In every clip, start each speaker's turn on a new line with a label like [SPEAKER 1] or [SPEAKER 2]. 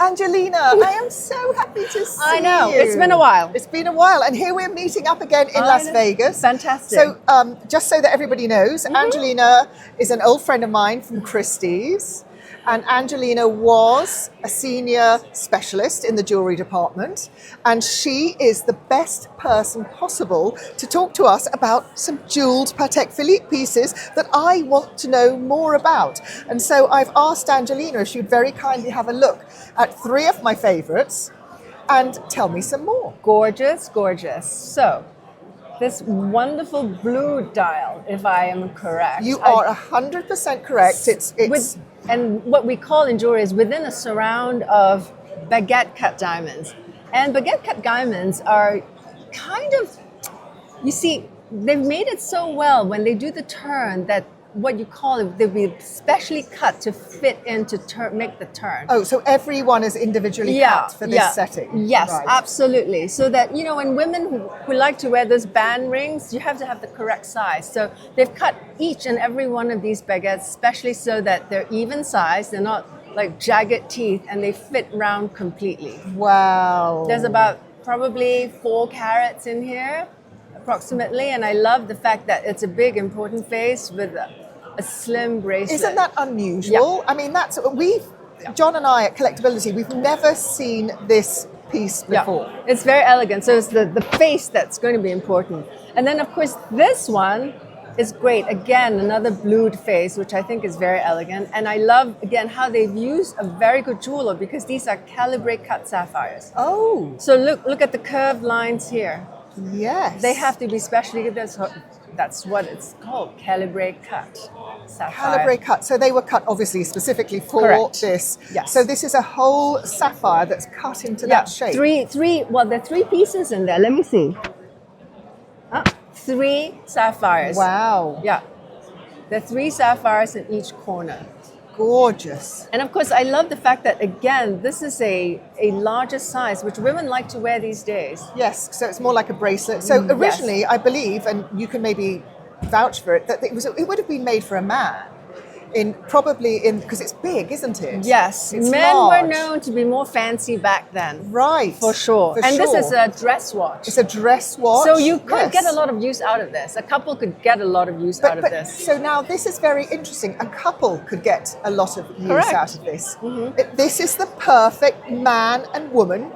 [SPEAKER 1] Angelina, I am so happy to see you.
[SPEAKER 2] I know, it's been a while.
[SPEAKER 1] It's been a while, and here we're meeting up again in Las Vegas.
[SPEAKER 2] Fantastic.
[SPEAKER 1] So, just so that everybody knows, Angelina is an old friend of mine from Christies, and Angelina was a senior specialist in the jewellery department, and she is the best person possible to talk to us about some jewelled Patek Philippe pieces that I want to know more about. And so I've asked Angelina if she would very kindly have a look at 3 of my favourites and tell me some more.
[SPEAKER 2] Gorgeous, gorgeous. So, this wonderful blue dial, if I am correct.
[SPEAKER 1] You are 100% correct.
[SPEAKER 2] And what we call in jewelry is within a surround of baguette cut diamonds. And baguette cut diamonds are kind of, you see, they've made it so well when they do the turn that what you call it, they'll be specially cut to fit in to make the turn.
[SPEAKER 1] Oh, so everyone is individually cut for this setting?
[SPEAKER 2] Yes,
[SPEAKER 1] right.
[SPEAKER 2] Absolutely. So that, you know, when women who like to wear those band rings, you have to have the correct size. So they've cut each and every one of these baguettes, especially so that they're even size, they're not like jagged teeth, and they fit round completely.
[SPEAKER 1] Wow.
[SPEAKER 2] There's about probably 4 carats in here, approximately, and I love the fact that it's a big, important face with a slim bracelet.
[SPEAKER 1] Isn't that unusual?
[SPEAKER 2] Yeah.
[SPEAKER 1] I mean, John and I at Collectibility, we've never seen this piece before.
[SPEAKER 2] Yeah. It's very elegant, so it's the face that's going to be important. And then, of course, this one is great. Again, another blued face, which I think is very elegant. And I love, again, how they've used a very good jeweler, because these are calibré cut sapphires.
[SPEAKER 1] Oh.
[SPEAKER 2] So look at the curved lines here.
[SPEAKER 1] Yes.
[SPEAKER 2] They have to be specially, that's what it's called, calibré cut sapphire.
[SPEAKER 1] Calibré cut. So they were cut obviously specifically for this.
[SPEAKER 2] Yes.
[SPEAKER 1] So this is a whole sapphire that's cut into that shape.
[SPEAKER 2] Well, there are 3 pieces in there. Let me see. 3 sapphires.
[SPEAKER 1] Wow.
[SPEAKER 2] Yeah. There are 3 sapphires in each corner.
[SPEAKER 1] Gorgeous.
[SPEAKER 2] And of course, I love the fact that, again, this is a larger size, which women like to wear these days.
[SPEAKER 1] Yes, so it's more like a bracelet. So originally, I believe, and you can maybe vouch for it, that it would have been made for a man. Because it's big, isn't it?
[SPEAKER 2] Yes,
[SPEAKER 1] it's
[SPEAKER 2] men
[SPEAKER 1] large.
[SPEAKER 2] were known to be more fancy back then.
[SPEAKER 1] Right.
[SPEAKER 2] For sure. This is a dress watch.
[SPEAKER 1] It's a dress watch.
[SPEAKER 2] So you could get a lot of use out of this. A couple could get a lot of use out of this.
[SPEAKER 1] So now this is very interesting. A couple could get a lot of use out of this.
[SPEAKER 2] Mm-hmm.
[SPEAKER 1] This is the perfect man and woman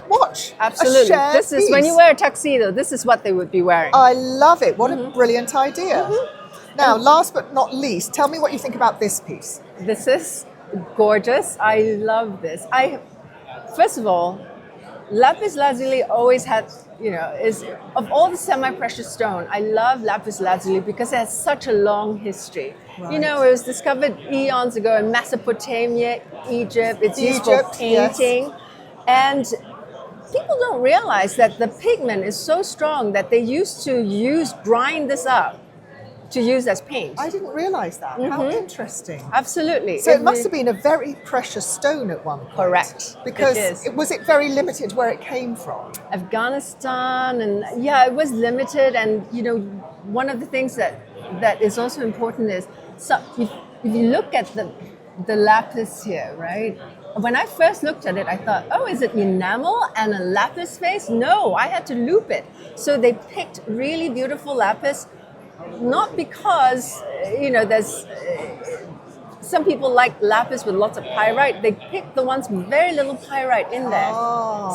[SPEAKER 1] watch.
[SPEAKER 2] Absolutely. This is when you wear a tuxedo, this is what they would be wearing.
[SPEAKER 1] I love it. What a brilliant idea. Now, last but not least, tell me what you think about this piece.
[SPEAKER 2] This is gorgeous. I love this. First of all, lapis lazuli always had, is of all the semi-precious stone, I love lapis lazuli because it has such a long history. Right. You know, it was discovered eons ago in Mesopotamia, Egypt. It's used for painting. Yes. And people don't realize that the pigment is so strong that they used to grind this up to use as paint.
[SPEAKER 1] I didn't realize that. How interesting.
[SPEAKER 2] Absolutely.
[SPEAKER 1] So it must have been a very precious stone at one point.
[SPEAKER 2] Correct.
[SPEAKER 1] Because was it very limited where it came from?
[SPEAKER 2] Afghanistan, and it was limited. And one of the things that is also important is, so if you look at the lapis here, right? When I first looked at it, I thought, oh, is it enamel and a lapis face? No, I had to loop it. So they picked really beautiful lapis. Not because, there's some people like lapis with lots of pyrite. They pick the ones with very little pyrite in there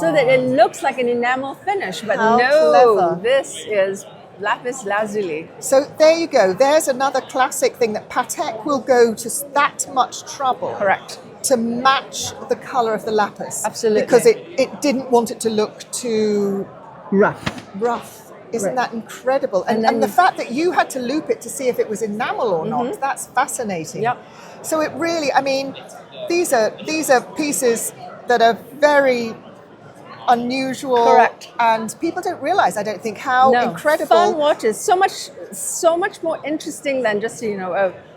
[SPEAKER 2] so that it looks like an enamel finish. But no, this is lapis lazuli.
[SPEAKER 1] So there you go. There's another classic thing that Patek will go to that much trouble.
[SPEAKER 2] Correct.
[SPEAKER 1] To match the color of the lapis.
[SPEAKER 2] Absolutely.
[SPEAKER 1] Because it didn't want it to look too rough. Isn't that incredible? And the fact that you had to loop it to see if it was enamel or not, that's fascinating.
[SPEAKER 2] Yep.
[SPEAKER 1] So it really, these are pieces that are very unusual.
[SPEAKER 2] Correct.
[SPEAKER 1] And people don't realize, I don't think, how incredible.
[SPEAKER 2] Fun watches. So much more interesting than just,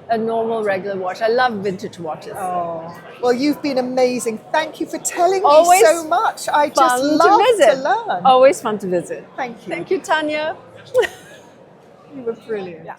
[SPEAKER 2] a normal regular watch. I love vintage watches.
[SPEAKER 1] Oh, well, you've been amazing. Thank you for telling me so much. I just love to learn.
[SPEAKER 2] Always fun to visit.
[SPEAKER 1] Thank you.
[SPEAKER 2] Thank you, Tania.
[SPEAKER 1] You were brilliant. Yeah.